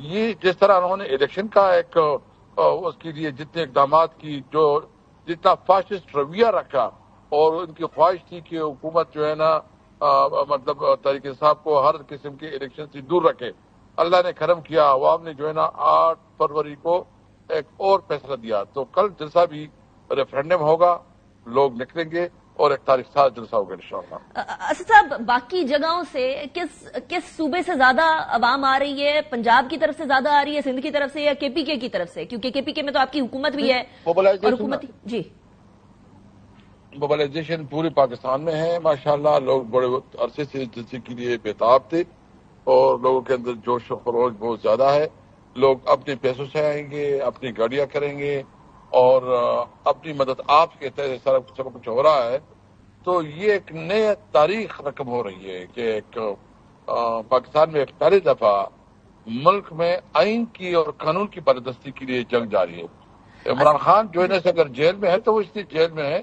یہ جس طرح انہوں نے الیکشن کا ایک اس کے لیے جتنے اقدامات کی، جو جتنا فاشسٹ رویہ رکھا، اور ان کی خواہش تھی کہ حکومت جو ہے نا مطلب تحریک انصاف کو ہر قسم کے الیکشن سے دور رکھے، اللہ نے کرم کیا، عوام نے جو ہے نا 8 فروری کو ایک اور فیصلہ دیا. تو کل جلسہ بھی ریفرینڈم ہوگا، لوگ نکلیں گے اور ایک تاریخ ساز جلسہ ہوگا انشاءاللہ. اسد صاحب، باقی جگہوں سے کس صوبے سے زیادہ عوام آ رہی ہے؟ پنجاب کی طرف سے زیادہ آ رہی ہے، سندھ کی طرف سے، یا کے پی کے کی طرف سے؟ کیونکہ کے پی کے میں تو آپ کی حکومت بھی ہے اور حکومت جی موبلائزیشن پورے پاکستان میں ہے ماشاءاللہ. لوگ بڑے عرصے سے جلسے کے لیے بےتاب تھے اور لوگوں کے اندر جوش و خروش بہت زیادہ ہے. لوگ اپنے پیسوں سے آئیں گے، اپنی گاڑیاں کریں گے اور اپنی مدد آپ کے تحت سب کچھ ہو رہا ہے. تو یہ ایک نئی تاریخ رقم ہو رہی ہے کہ ایک پاکستان میں ایک پہلی دفعہ ملک میں آئین کی اور قانون کی بالادستی کے لیے جنگ جاری ہے. عمران خان جو ہے نا اگر جیل میں ہے تو وہ اس لیے جیل میں ہے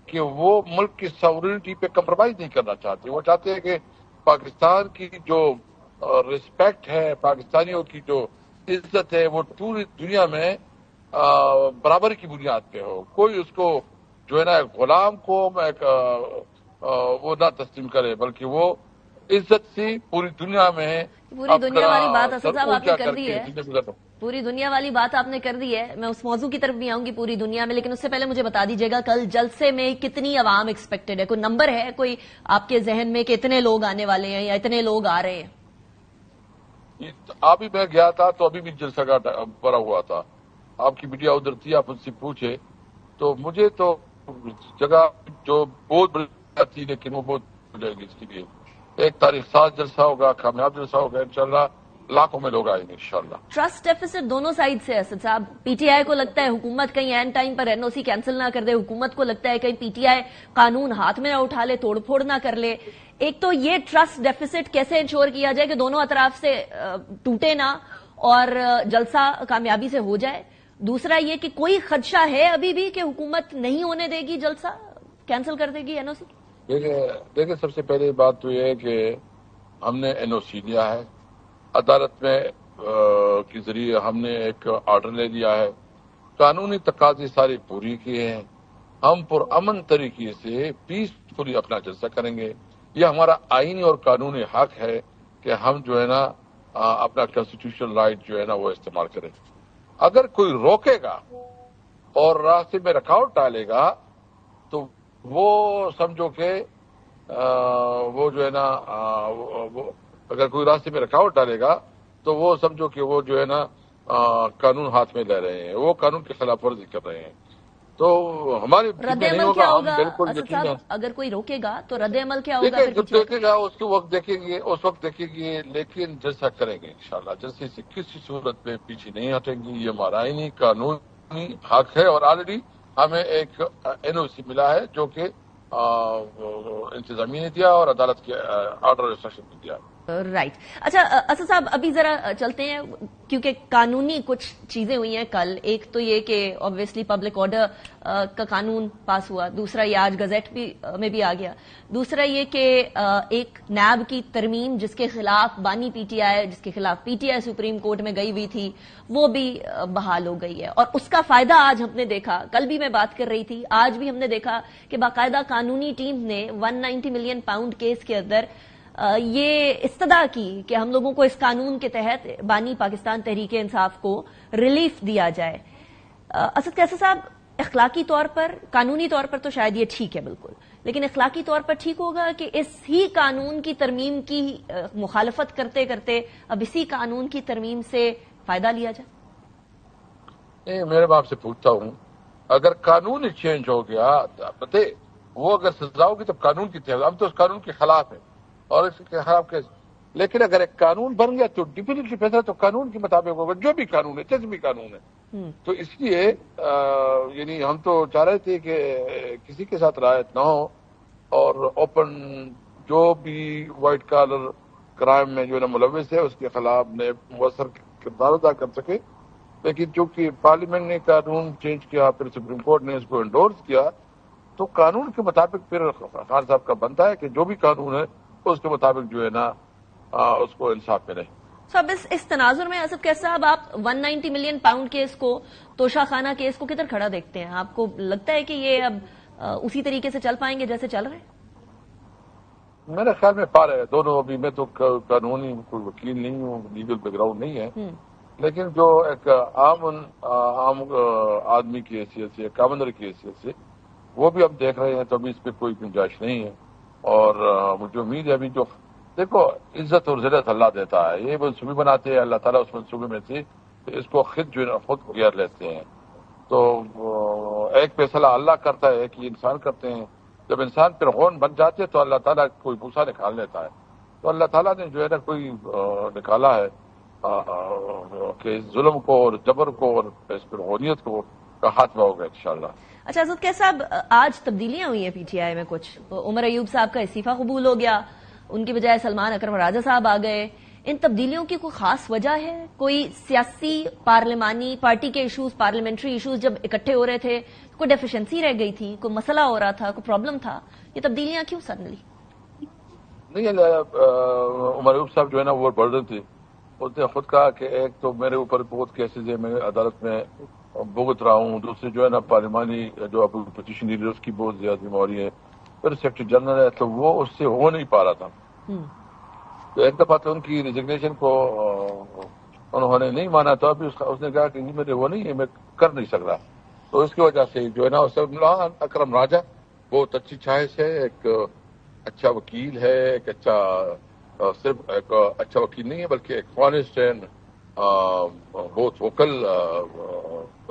کہ وہ ملک کی ساورنٹی پہ کمپرومائز نہیں کرنا چاہتے. وہ چاہتے ہیں کہ پاکستان کی جو رسپیکٹ ہے، پاکستانیوں کی جو عزت ہے، وہ پوری دنیا میں برابری کی بنیاد پہ ہو. کوئی اس کو جو ہے نا غلام کو وہ نہ تسلیم کرے، بلکہ وہ عزت سے پوری دنیا میں پوری دنیا والی بات اسد صاحب آپ نے کر دی ہے. پوری دنیا والی بات آپ نے کر دی ہے. میں اس موضوع کی طرف بھی آؤں گی پوری دنیا میں، لیکن اس سے پہلے مجھے بتا دیجیے گا کل جلسے میں کتنی عوام ایکسپیکٹڈ ہے؟ کوئی نمبر ہے کوئی آپ کے ذہن میں کہ اتنے لوگ آنے والے ہیں یا اتنے لوگ آ رہے ہیں؟ ابھی میں گیا تھا تو ابھی بھی جلسہ کا بھرا ہوا تھا. آپ کی میڈیا ادھر تھی، آپ ان سے پوچھے تو مجھے تو جگہ جو بہت بڑی تھی، لیکن وہ بہت ہو جائے گی. اس کے لیے ایک تاریخ ساز جلسہ ہوگا، کامیاب جلسہ ہوگا انشاءاللہ. لاکھوں میں لوگ آئیں گے انشاءاللہ. ٹرسٹ ڈیفیسٹ دونوں سائڈ سے اسد صاحب. پی ٹی آئی کو لگتا ہے حکومت کہیں اینڈ ٹائم پر این او سی کینسل نہ کر دے، حکومت کو لگتا ہے کہیں پی ٹی آئی قانون ہاتھ میں نہ اٹھا لے، توڑ پھوڑ نہ کر لے. ایک تو یہ ٹرسٹ ڈیفیسٹ کیسے انشور کیا جائے کہ دونوں اطراف سے ٹوٹے نہ اور جلسہ کامیابی سے ہو جائے؟ دوسرا یہ کہ کوئی خدشہ ہے ابھی بھی کہ حکومت نہیں ہونے دے گی، جلسہ کینسل کر دے گی این او سی؟ دیکھیں سب سے پہلے بات تو یہ ہے کہ ہم نے این او سی لیا ہے، عدالت میں کے ذریعے ہم نے ایک آرڈر لے لیا ہے، قانونی تقاضے سارے پوری کیے ہیں. ہم پرامن طریقے سے پیسفلی اپنا جلسہ کریں گے. یہ ہمارا آئینی اور قانونی حق ہے کہ ہم جو ہے نا اپنا کانسٹیٹیوشنل رائٹ جو ہے نا وہ استعمال کریں. اگر کوئی روکے گا اور راستے میں رکاوٹ ڈالے گا تو وہ سمجھو کہ وہ جو ہے نا اگر کوئی راستے میں رکاوٹ ڈالے گا تو وہ سمجھو کہ وہ جو ہے نا قانون ہاتھ میں لے رہے ہیں، وہ قانون کی خلاف ورزی کر رہے ہیں. تو ہماری رد عمل کیا ہوگا اسد صاحب؟ اگر کوئی روکے گا تو رد عمل کیا ہوگا؟ جب دیکھے گا اس وقت دیکھیں گے، لیکن جلسہ کریں گے انشاءاللہ. جلسے سے کسی صورت میں پیچھے نہیں ہٹیں گے. یہ ہمارا آئینی قانونی حق ہے اور آلریڈی ہمیں ایک این او سی ملا ہے جو کہ انتظامیہ نے دیا اور عدالت کے آرڈر انسٹرکشن نے دیا. رائٹ. اچھا اسد صاحب، ابھی ذرا چلتے ہیں کیونکہ قانونی کچھ چیزیں ہوئی ہیں کل. ایک تو یہ کہ آبویسلی پبلک آرڈر کا قانون پاس ہوا، دوسرا یہ آج گزٹ میں بھی آ گیا. دوسرا یہ کہ ایک نیب کی ترمیم جس کے خلاف بانی پی ٹی آئی، جس کے خلاف P T I supreme court میں گئی ہوئی تھی، وہ بھی بحال ہو گئی ہے. اور اس کا فائدہ آج ہم نے دیکھا، کل بھی میں بات کر رہی تھی، آج بھی ہم نے دیکھا کہ باقاعدہ قانونی ٹیم نے 190 ملین پاؤنڈ کیس کے اندر یہ استدعا کی کہ ہم لوگوں کو اس قانون کے تحت بانی پاکستان تحریک انصاف کو ریلیف دیا جائے. اسد کیسر صاحب، اخلاقی طور پر، قانونی طور پر تو شاید یہ ٹھیک ہے بالکل، لیکن اخلاقی طور پر ٹھیک ہوگا کہ اس ہی قانون کی ترمیم کی مخالفت کرتے کرتے اب اسی قانون کی ترمیم سے فائدہ لیا جائے؟ میرے باپ سے پوچھتا ہوں، اگر قانون چینج ہو گیا وہ اگر سزا ہوگی تو قانون کی تحت، ہم تو اس قانون کے خلاف ہیں اور اس کے خلاف کیسے. لیکن اگر ایک قانون بن گیا تو ڈیفینیٹلی فیصلہ تو قانون کے مطابق ہوگا، جو بھی قانون ہے، جیسے بھی قانون ہے. تو اس لیے یعنی ہم تو چاہ رہے تھے کہ کسی کے ساتھ رعایت نہ ہو اور اوپن جو بھی وائٹ کالر کرائم میں جو ہے نا ملوث ہے اس کے خلاف مؤثر کردار ادا کر سکے. لیکن چونکہ پارلیمنٹ نے قانون چینج کیا، پھر سپریم کورٹ نے اس کو انڈورس کیا، تو قانون کے مطابق پھر خان صاحب کا بنتا ہے کہ جو بھی قانون ہے اس کے مطابق جو ہے نا اس کو انصاف ملے. تو اب اس تناظر میں اسد کیس صاحب آپ 190 ملین پاؤنڈ کیس کو، توشہ خانہ کیس کو کدھر کھڑا دیکھتے ہیں؟ آپ کو لگتا ہے کہ یہ اب اسی طریقے سے چل پائیں گے جیسے چل رہے ہیں؟ میرے خیال میں پا رہے ہیں دونوں. ابھی میں تو قانونی کوئی وکیل نہیں ہوں، لیگل بیک گراؤنڈ نہیں ہے، لیکن جو ایک عام آدمی کی حیثیت سے، کامندر کی حیثیت سے وہ بھی ہم دیکھ رہے ہیں، تو ابھی اس پہ کوئی گنجائش نہیں ہے. اور مجھے امید ہے ابھی جو دیکھو عزت اور ذلت اللہ دیتا ہے، یہ منصوبے بناتے ہیں اللہ تعالیٰ اس منصوبے میں سے اس کو خود گیر لیتے ہیں. تو ایک فیصلہ اللہ کرتا ہے، ایک انسان کرتے ہیں. جب انسان پھر غون بن جاتے ہیں تو اللہ تعالیٰ کوئی بھوسا نکال لیتا ہے. تو اللہ تعالیٰ نے جو ہے نا کوئی نکالا ہے کہ ظلم کو اور جبر کو اور اس پر غونیت کو کا خاتمہ ہوگا انشاءاللہ. اچھا اسد کیس صاحب، آج تبدیلیاں ہوئی ہیں پی ٹی آئی میں کچھ. عمر ایوب صاحب کا استعفیٰ قبول ہو گیا، ان کی بجائے سلمان اکرم راجہ صاحب آ گئے. ان تبدیلیوں کی کوئی خاص وجہ ہے؟ کوئی سیاسی پارلیمانی پارٹی کے ایشوز، پارلیمنٹری ایشوز جب اکٹھے ہو رہے تھے کوئی ڈیفیشنسی رہ گئی تھی، کوئی مسئلہ ہو رہا تھا، کوئی پرابلم تھا؟ یہ تبدیلیاں کیوں سڈنلی؟ نہیں، عمر ایوب صاحب جو ہے نا وہ برڈن تھے. اس نے خود کہا کہ ایک تو میرے اوپر بہت کیسز ہیں، میں عدالت میں بھگت رہا ہوں، دوسرے جو ہے نا پارلیمانی جو اپوزیشن لیڈر اس کی بہت زیادہ ذمہ داری ہے، پھر سیکرٹری جنرل ہے، تو وہ اس سے ہو نہیں پا رہا تھا. تو ایک دفعہ تو ان کی ریزگنیشن کو انہوں نے نہیں مانا، تو ابھی اس نے کہا کہ میرے وہ نہیں ہے، میں کر نہیں سک رہا. تو اس کی وجہ سے جو ہے نا سلمان اکرم راجہ بہت اچھی چوائس ہے، ایک اچھا وکیل ہے، ایک اچھا صرف ایک اچھا وکیل نہیں ہے بلکہ ایک آنیسٹ اینڈ بہت ووکل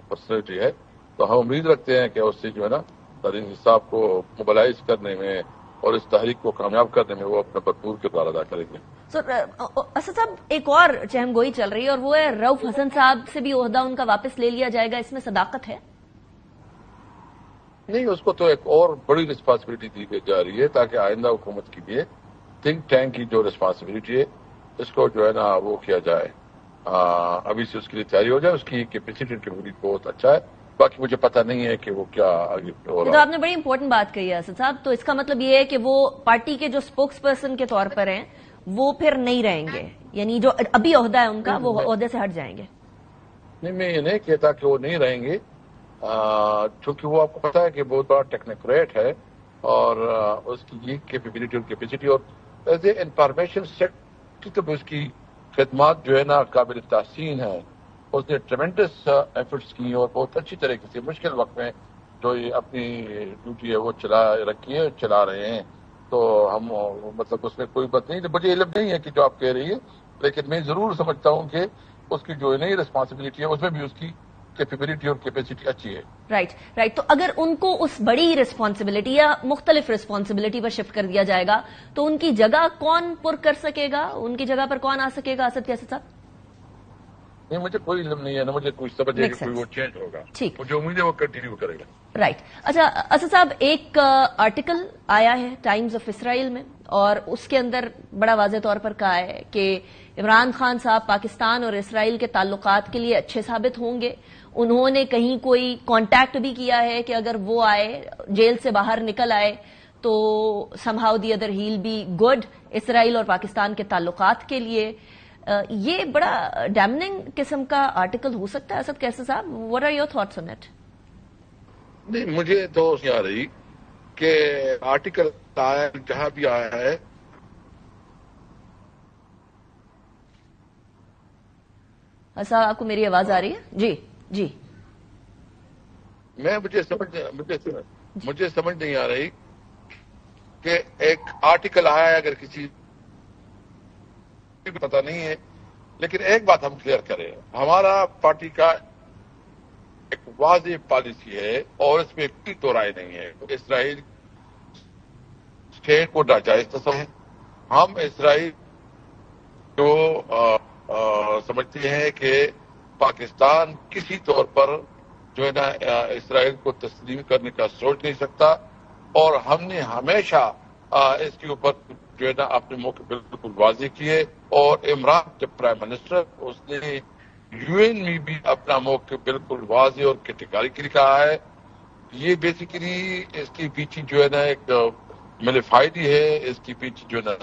پرسنالٹی ہے. تو ہم امید رکھتے ہیں کہ اس سے جو ہے نا تحریک انصاف کو موبلائز کرنے میں اور اس تحریک کو کامیاب کرنے میں وہ اپنا بھرپور کردار ادا کریں گے. اسد صاحب ایک اور چہم گوئی چل رہی ہے اور وہ ہے رؤف حسن صاحب سے بھی عہدہ ان کا واپس لے لیا جائے گا، اس میں صداقت ہے؟ نہیں، اس کو تو ایک اور بڑی رسپانسبلٹی دی جا رہی ہے تاکہ آئندہ حکومت کے لیے تھنک ٹینک کی جو رسپانسبلٹی ہے اس کو جو ہے نا وہ کیا جائے، ابھی سے اس کے لیے تیاری ہو جائے. اس کی کیپیسٹی بہت اچھا ہے، باقی مجھے پتہ نہیں ہے کہ وہ کیا آگے ہو رہا ہے. تو آپ نے بڑی امپورٹنٹ بات کہی ہے اسد صاحب. تو اس کا مطلب یہ ہے کہ وہ پارٹی کے جو اسپوکس پرسن کے طور پر ہیں وہ پھر نہیں رہیں گے، یعنی جو ابھی عہدہ ہے ان کا وہ عہدے سے ہٹ جائیں گے؟ نہیں، میں یہ نہیں کہتا کہ وہ نہیں رہیں گے، چونکہ وہ آپ کو پتا ہے کہ بہت بڑا ٹیکنیکریٹ ہے اور اس کی یہ کیپیبلٹی اور کیپیسٹی اور ایز اے انفارمیشن سیٹ تو اس کی خدمات جو ہے نا قابل تحسین ہے. اس نے ٹریمنڈس ایفرٹس کی اور بہت اچھی طریقے سے مشکل وقت میں جو یہ اپنی ڈیوٹی ہے وہ چلا رہے ہیں. تو ہم مطلب اس میں کوئی بات نہیں، مجھے علم نہیں ہے کہ جو آپ کہہ رہی ہے، لیکن میں ضرور سمجھتا ہوں کہ اس کی جو نئی رسپانسبلٹی ہے اس میں بھی اس کی کیپیبلٹی اور کیپیسٹی اچھی ہے. رائٹ. تو اگر ان کو اس بڑی رسپانسبلٹی یا مختلف رسپانسبلٹی پر شفٹ کر دیا جائے گا تو ان کی جگہ کون پر کر سکے گا؟ ان کی جگہ پر کون آ سکے گا اسد کیسے صاحب؟ نہیں، مجھے کوئی علم نہیں ہے نا، مجھے کوئی سمجھ ہے کہ کوئی وہ چینج ہوگا. ٹھیک، مجھے امید ہے وہ کنٹینیو کرے گا. رائٹ. اچھا اسد صاحب، ایک آرٹیکل آیا ہے ٹائمز آف اسرائیل میں اور اس کے اندر بڑا واضح طور پر کہا ہے کہ عمران خان صاحب پاکستان اور اسرائیل کے تعلقات کے لیے اچھے ثابت ہوں گے. انہوں نے کہیں کوئی کانٹیکٹ بھی کیا ہے کہ اگر وہ آئے، جیل سے باہر نکل آئے تو somehow the other he'll be good Israel اور پاکستان کے تعلقات کے لیے. یہ بڑا ڈیمننگ قسم کا آرٹیکل ہو سکتا ہے اسد کیسے صاحب؟ What are your thoughts on it? نہیں، مجھے تو نہیں آ رہی کہ آرٹیکل آیا جہاں بھی آیا ہے صاحب آپ کو میری آواز آ رہی ہے؟ جی مجھے سمجھ نہیں آ رہی کہ ایک آرٹیکل آیا ہے، اگر کسی کو پتہ نہیں ہے. لیکن ایک بات ہم کلیئر کریں، ہمارا پارٹی کا ایک واضح پالیسی ہے اور اس میں کوئی دو رائے نہیں ہے. اسرائیل اسٹیٹ کو ناجائز تصور ہے. ہم اسرائیل جو سمجھتے ہیں کہ پاکستان کسی طور پر جو ہے نا اسرائیل کو تسلیم کرنے کا سوچ نہیں سکتا، اور ہم نے ہمیشہ اس کے اوپر جو ہے نا اپنے موقع بالکل واضح کیے. اور عمران جب پرائم منسٹر اس نے یو این میں بھی اپنا موقع بالکل واضح اور کیٹیگریکلی کہا ہے. یہ بیسیکلی اس کے پیچھے جو ہے نا ایک ملیفائڈی ہے، اس کے پیچھے جو ہے نا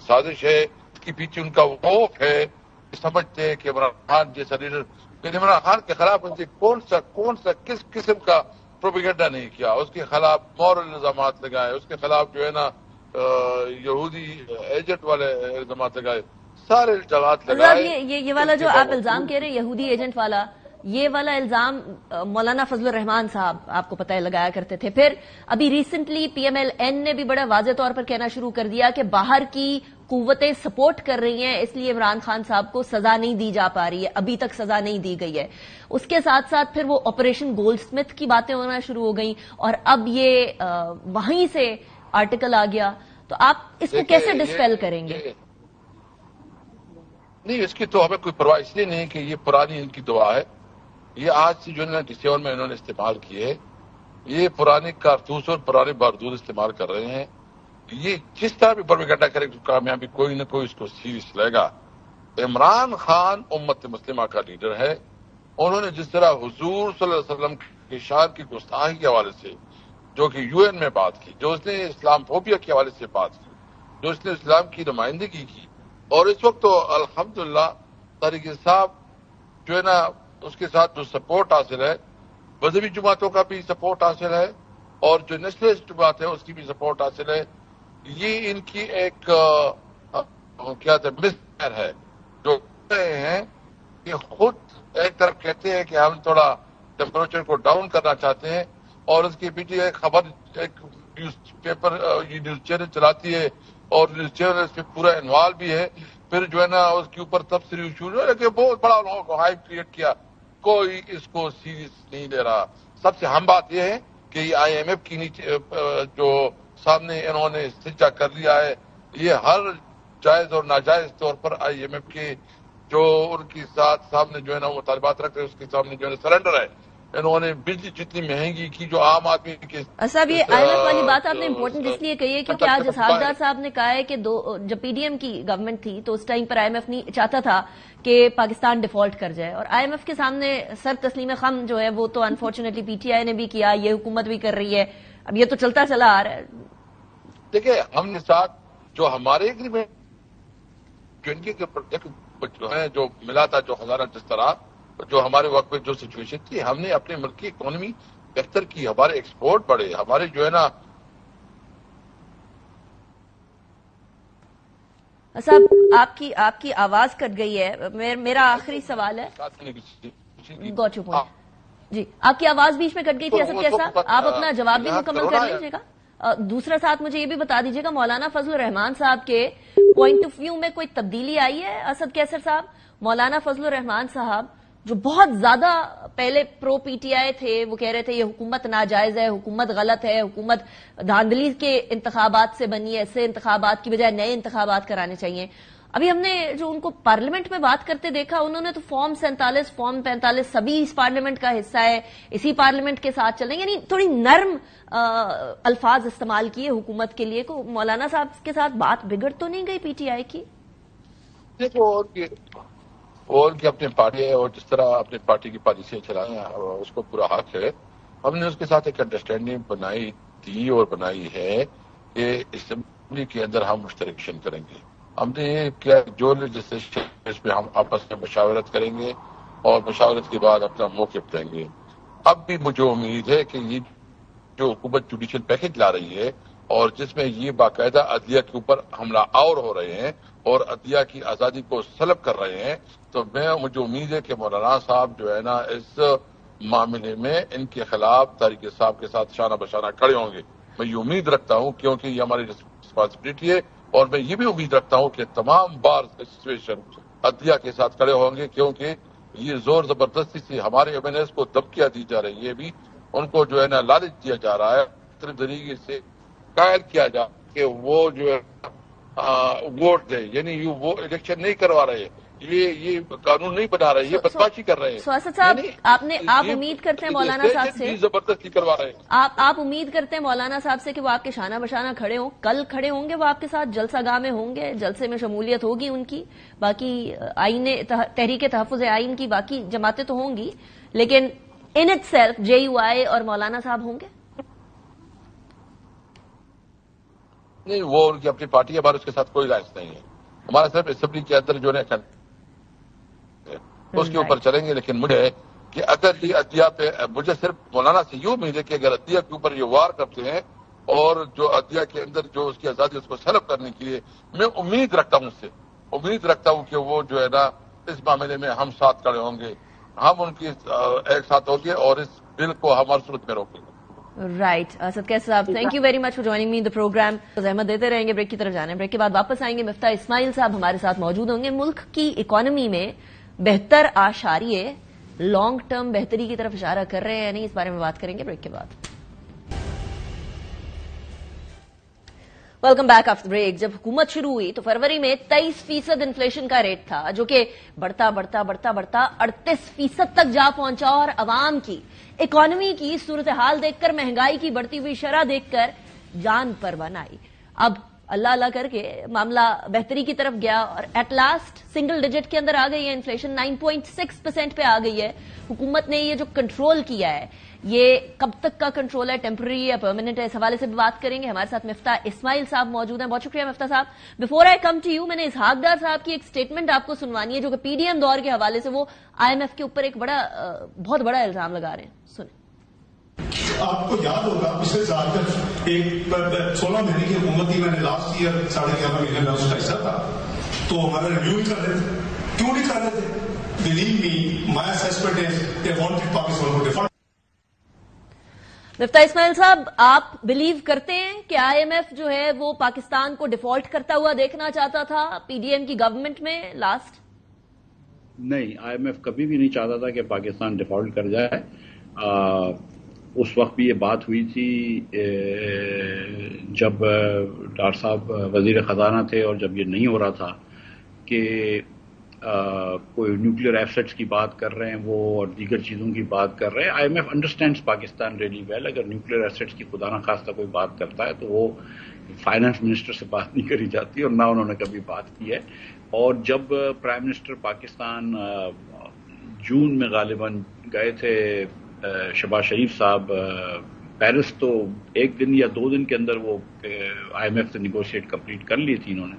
سازش ہے، اس کے پیچھے ان کا خوف ہے سمجھتے ہیں کہ عمران خان جیسا لیڈر، عمران خان کے خلاف ان سے کون سا کس قسم کا پروپیگنڈا نہیں کیا، اس کے خلاف مورل الزامات لگائے، اس کے خلاف جو ہے نا یہودی ایجنٹ والے الزامات لگائے، سارے الزامات لگائے. یہ والا جو آپ الزام کہہ رہے ہیں یہودی ایجنٹ والا، یہ والا الزام مولانا فضل الرحمان صاحب آپ کو پتہ ہے لگایا کرتے تھے. پھر ابھی ریسنٹلی پی ایم ایل این نے بھی بڑا واضح طور پر کہنا شروع کر دیا کہ باہر کی قوتیں سپورٹ کر رہی ہیں، اس لیے عمران خان صاحب کو سزا نہیں دی جا پا رہی ہے، ابھی تک سزا نہیں دی گئی ہے. اس کے ساتھ ساتھ پھر وہ آپریشن گولڈ سمتھ کی باتیں ہونا شروع ہو گئیں، اور اب یہ وہیں سے آرٹیکل آ گیا. تو آپ اس کو کیسے ڈسپیل کریں گے؟ نہیں، اس کی تو ہمیں کوئی پرواہ اس لیے نہیں کہ یہ پرانی ان کی دعا ہے. یہ آج سے جو ہے کسی اور میں انہوں نے استعمال کیے، یہ پرانے کارتوس اور پرانے بارودود استعمال کر رہے ہیں. یہ جس طرح بھی پروپیگنڈا کرے تو کامیابی کوئی نہ کوئی اس کو سیریس لے گا. عمران خان امت مسلمہ کا لیڈر ہے. انہوں نے جس طرح حضور صلی اللہ علیہ وسلم کی شان کی گستاخی کے حوالے سے جو کہ یو این میں بات کی، جو اس نے اسلام فوبیا کے حوالے سے بات کی، جو اس نے اسلام کی نمائندگی کی، اور اس وقت تو الحمدللہ طریق صاحب جو ہے نا اس کے ساتھ جو سپورٹ حاصل ہے، مذہبی جماعتوں کا بھی سپورٹ حاصل ہے، اور جو نیشنلسٹ جماعت ہے اس کی بھی سپورٹ حاصل ہے. یہ ان کی ایک کیا مسر ہے جو رہے ہیں کہ خود ایک طرف کہتے ہیں کہ ہم تھوڑا ٹیمپریچر کو ڈاؤن کرنا چاہتے ہیں، اور اس کے پیچھے ایک خبر ایک نیوز پیپر یہ نیوز چینل چلاتی ہے، اور نیوز چینل اس پہ پورا انوالو بھی ہے. پھر جو ہے نا اس کے اوپر تبصرے شروع ہے کہ بہت بڑا لوگوں کو ہائپ کریٹ کیا. کوئی اس کو سیریس نہیں لے رہا. سب سے اہم بات یہ ہے کہ یہ آئی ایم ایف کی نیچے جو سامنے انہوں نے سجا کر لیا ہے، یہ ہر جائز اور ناجائز طور پر آئی ایم ایف کے جو ان کے ساتھ سامنے جو ہے نا وہ مطالبات رکھ رہے ہیں، اس کے سامنے جو ہے سرنڈر ہے. انہوں نے بجلی جتنی مہنگی کی جو عام آدمی کے صاحب، یہ آئی ایم ایف والی بات آپ نے امپورٹنٹ اس لیے کہی ہے کیونکہ آج اسحاق ڈار صاحب نے کہا ہے کہ جب پی ڈی ایم کی گورنمنٹ تھی تو اس ٹائم پر آئی ایم ایف نہیں چاہتا تھا کہ پاکستان ڈیفالٹ کر جائے، اور آئی ایم ایف کے سامنے سر تسلیم خم جو ہے وہ تو انفارچونیٹلی پی ٹی آئی نے بھی کیا، یہ حکومت بھی کر رہی ہے. اب یہ تو چلتا چلا آ رہا ہے. دیکھیں ہم نے ساتھ جو ہمارے ایگریمنٹ جو ملا تھا، جو خزانہ جس طرح جو ہمارے وقت میں جو سچویشن تھی، ہم نے اپنے ملک کی اکانومی بہتر کی، ہمارے ایکسپورٹ بڑھے، ہمارے جو ہے نا. صاحب آپ کی آواز کٹ گئی ہے. میرا آخری سوال ہے. گوٹ یور پوائنٹ. جی آپ کی آواز بیچ میں کٹ گئی تھی اسد کیسا، آپ اپنا جواب بھی مکمل کر لیجیے گا. دوسرا ساتھ مجھے یہ بھی بتا دیجیے گا مولانا فضل الرحمان صاحب کے پوائنٹ آف ویو میں کوئی تبدیلی آئی ہے؟ اسد کیسر صاحب، مولانا فضل الرحمان صاحب جو بہت زیادہ پہلے پرو پی ٹی آئی تھے، وہ کہہ رہے تھے یہ حکومت ناجائز ہے، حکومت غلط ہے، حکومت دھاندلی کے انتخابات سے بنی ہے، ایسے انتخابات کی بجائے نئے انتخابات کرانے چاہیے. ابھی ہم نے جو ان کو پارلیمنٹ میں بات کرتے دیکھا، انہوں نے تو فارم 47 فارم 45 سبھی اس پارلیمنٹ کا حصہ ہے، اسی پارلیمنٹ کے ساتھ چلیں، یعنی تھوڑی نرم الفاظ استعمال کیے حکومت کے لیے. کو مولانا صاحب کے ساتھ بات بگڑ تو نہیں گئی پی ٹی آئی کی؟ دیکھو اور کی اپنی پارٹی ہے، اور جس طرح اپنی پارٹی کی پالیسیاں چلائیں اس کو پورا حق ہے. ہم نے اس کے ساتھ ایک انڈرسٹینڈنگ بنائی تھی اور بنائی ہے کہ اسمبلی کے اندر ہم مشترکشن کریں گے. ہم نے یہ کیا جو لیجسلیشن اس میں ہم آپس میں مشاورت کریں گے اور مشاورت کے بعد اپنا موقف دیں گے. اب بھی مجھے امید ہے کہ یہ جو حکومت جوڈیشل پیکج لا رہی ہے اور جس میں یہ باقاعدہ عدلیہ کے اوپر حملہ آور ہو رہے ہیں اور عدلیہ کی آزادی کو سلب کر رہے ہیں، تو مجھے امید ہے کہ مولانا صاحب جو ہے نا اس معاملے میں ان کے خلاف طریق صاحب کے ساتھ شانہ بشانہ کھڑے ہوں گے. میں یہ امید رکھتا ہوں کیونکہ یہ ہماری رسپانسبلٹی ہے، اور میں یہ بھی امید رکھتا ہوں کہ تمام بار سچویشن عدلیہ کے ساتھ کھڑے ہوں گے، کیونکہ یہ زور زبردستی سے ہمارے ایم این ایس کو دھمکیاں دی جا رہی ہے، بھی ان کو جو ہے نا لالچ دیا جا رہا ہے، مختلف طریقے سے قائل کیا جا کہ وہ جو ہے ووٹ دے، یعنی وہ الیکشن نہیں کروا رہے، یہ قانون نہیں بنا رہے، یہ بدماشی کر رہے ہیں. اسد صاحب آپ امید کرتے ہیں مولانا صاحب سے، زبردستی کروا رہے ہیں، آپ امید کرتے ہیں مولانا صاحب سے کہ وہ آپ کے شانہ بشانہ کھڑے ہوں، کل کھڑے ہوں گے وہ آپ کے ساتھ جلسہ گاہ میں ہوں گے، جلسے میں شمولیت ہوگی ان کی، باقی آئین تحریک تحفظ آئین کی باقی جماعتیں تو ہوں گی، لیکن in itself J U I اور مولانا صاحب ہوں گے؟ نہیں، وہ ان کی اپنی پارٹی ہے، ہمارا اس کے ساتھ کوئی رائز نہیں ہے. ہمارا صرف اسمبلی کے اندر جو ہے اس کے اوپر چلیں گے. لیکن مجھے ہے کہ اگر یہ عدلیہ پہ مجھے صرف مولانا سے یہ امید ہے کہ اگر عدلیہ کے اوپر یہ وار کرتے ہیں اور جو عدلیہ کے اندر جو اس کی آزادی اس کو سلب کرنے کے لیے میں امید رکھتا ہوں کہ وہ جو ہے نا اس معاملے میں ہم ساتھ کھڑے ہوں گے, ہم ان کی ایک ساتھ ہوں گے اور اس بل کو ہمارے صورت میں روکیں گے. رائٹ اسد کیسر صاحب, thank you very much for joining me in the programme. زحمت دیتے رہیں گے, بریک کی طرف جانے, بریک کے بعد واپس آئیں گے. مفتاح اسماعیل صاحب ہمارے ساتھ موجود ہوں گے. ملک کی اکانومی میں بہتر آشاریے لانگ ٹرم بہتری کی طرف اشارہ کر رہے ہیں یا نہیں, اس بارے میں بات کریں گے بریک کے بعد. Welcome back after break. جب حکومت شروع ہوئی تو فروری میں 23% انفلیشن کا ریٹ تھا, جو کہ بڑھتا 38% تک جا پہنچا, اور عوام کی اکانومی کی صورتحال دیکھ کر, مہنگائی کی بڑھتی ہوئی شرح دیکھ کر جان پر بن آئی. اب اللہ اللہ کر کے معاملہ بہتری کی طرف گیا اور ایٹ لاسٹ سنگل ڈیجٹ کے اندر آ گئی ہے انفلیشن, 9.6% پہ آ گئی ہے. حکومت نے یہ جو کنٹرول کیا ہے یہ کب تک کا کنٹرول ہے, ٹیمپرری یا پرماننٹ ہے, اس حوالے سے بھی بات کریں گے. ہمارے ساتھ مفتاح اسماعیل صاحب موجود ہیں. بہت شکریہ مفتاح صاحب. Before I come to you, میں نے اسحاق ڈار صاحب کی ایک اسٹیٹمنٹ آپ کو سنوانی ہے جو کہ پی ڈی ایم دور کے حوالے سے وہ IMF کے اوپر ایک بہت بڑا الزام لگا رہے ہیں. سنیں. آپ کو یاد ہوگا پچھلے سال تک ایک 16 مہینے کی حکومت تھی, میں نے لاسٹ ایئر 11.5 ملین میں اس کا حصہ تھا, تو ہمارا ریویو کر رہے تھے. کیوں نہیں کر رہے تھے؟ Believe me, my assessment is they wanted Pakistan کو ڈیفالٹ. مفتاح اسماعیل صاحب, آپ بلیو کرتے ہیں کہ IMF جو ہے وہ پاکستان کو ڈیفالٹ کرتا ہوا دیکھنا چاہتا تھا پی ڈی ایم کی گورنمنٹ میں لاسٹ؟ نہیں, IMF کبھی بھی نہیں چاہتا تھا کہ پاکستان ڈیفالٹ کر جائے. اس وقت بھی یہ بات ہوئی تھی جب ڈار صاحب وزیر خزانہ تھے, اور جب یہ نہیں ہو رہا تھا کہ کوئی نیوکلیئر ایسٹس کی بات کر رہے ہیں وہ اور دیگر چیزوں کی بات کر رہے ہیں. IMF understands Pakistan really well. اگر نیوکلیئر ایسٹس کی خدا نہ خواستہ کوئی بات کرتا ہے تو وہ فائنانس منسٹر سے بات نہیں کری جاتی, اور نہ انہوں نے کبھی بات کی ہے. اور جب پرائم منسٹر پاکستان جون میں غالباً گئے تھے شہباز شریف صاحب پیرس, تو 1 دن یا 2 دن کے اندر وہ IMF سے نیگوشیٹ کمپلیٹ کر لی تھی انہوں نے.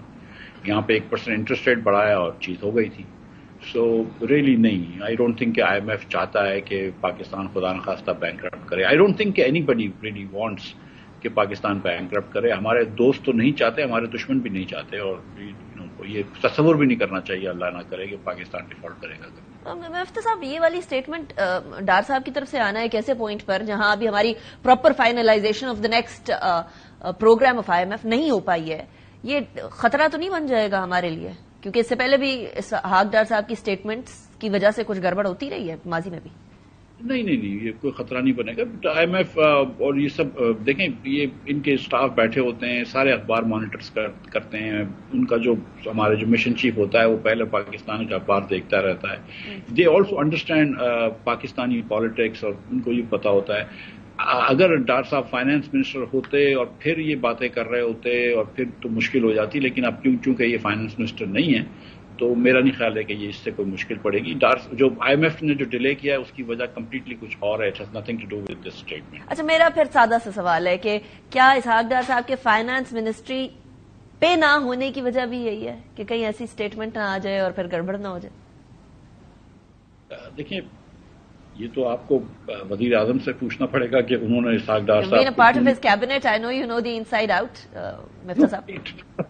یہاں پہ 1% انٹرسٹ ریٹ بڑھایا اور چیز ہو گئی تھی. سو ریئلی نہیں, آئی ڈونٹ تھنک کہ IMF چاہتا ہے کہ پاکستان خدا نخواستہ بینکرپٹ کرے. آئی ڈونٹ تھنک کہ اینی بڈی ریئلی وانٹس کہ پاکستان بینکرپٹ کرے. ہمارے دوست تو نہیں چاہتے, ہمارے دشمن بھی نہیں چاہتے, اور یہ تصور بھی نہیں کرنا چاہیے, اللہ نہ کرے کہ پاکستان ڈیفالٹ کرے گا. مفتاح صاحب, یہ والی اسٹیٹمنٹ ڈار صاحب کی طرف سے آنا ہے ایک ایسے پوائنٹ پر جہاں ابھی ہماری proper finalisation of the next programme of IMF نہیں ہو پائی ہے, یہ خطرہ تو نہیں بن جائے گا ہمارے لیے؟ کیونکہ اس سے پہلے بھی اسحاق ڈار صاحب کی اسٹیٹمنٹس کی وجہ سے کچھ گڑبڑ ہوتی رہی ہے ماضی میں بھی. نہیں, یہ کوئی خطرہ نہیں بنے گا. IMF اور یہ سب دیکھیں, یہ ان کے اسٹاف بیٹھے ہوتے ہیں, سارے اخبار مانیٹرز کرتے ہیں. ان کا جو ہمارے جو مشن چیف ہوتا ہے وہ پہلے پاکستان کا اخبار دیکھتا رہتا ہے. They also understand Pakistani politics, اور ان کو یہ پتا ہوتا ہے. اگر ڈار صاحب فائنانس منسٹر ہوتے اور پھر یہ باتیں کر رہے ہوتے اور پھر تو مشکل ہو جاتی, لیکن اب چونکہ یہ فائنانس منسٹر نہیں ہے تو میرا نہیں خیال ہے کہ یہ اس سے کوئی مشکل پڑے گی. جو IMF نے جو ڈیلے کیا ہے اس کی وجہ کمپلیٹلی کچھ اور ہے. It has nothing to do with this statement. اچھا, میرا پھر سادہ سا سوال ہے کہ کیا اسحاق ڈار صاحب کے فائنانس منسٹری پہ نہ ہونے کی وجہ بھی یہی ہے کہ کہیں ایسی اسٹیٹمنٹ نہ آ جائے اور پھر گڑبڑ نہ ہو جائے؟ دیکھیں, یہ تو آپ کو وزیر اعظم سے پوچھنا پڑے گا کہ انہوں نے اسحاق ڈار صاحب part of his cabinet. I know you know the inside out. Miftah صاحب,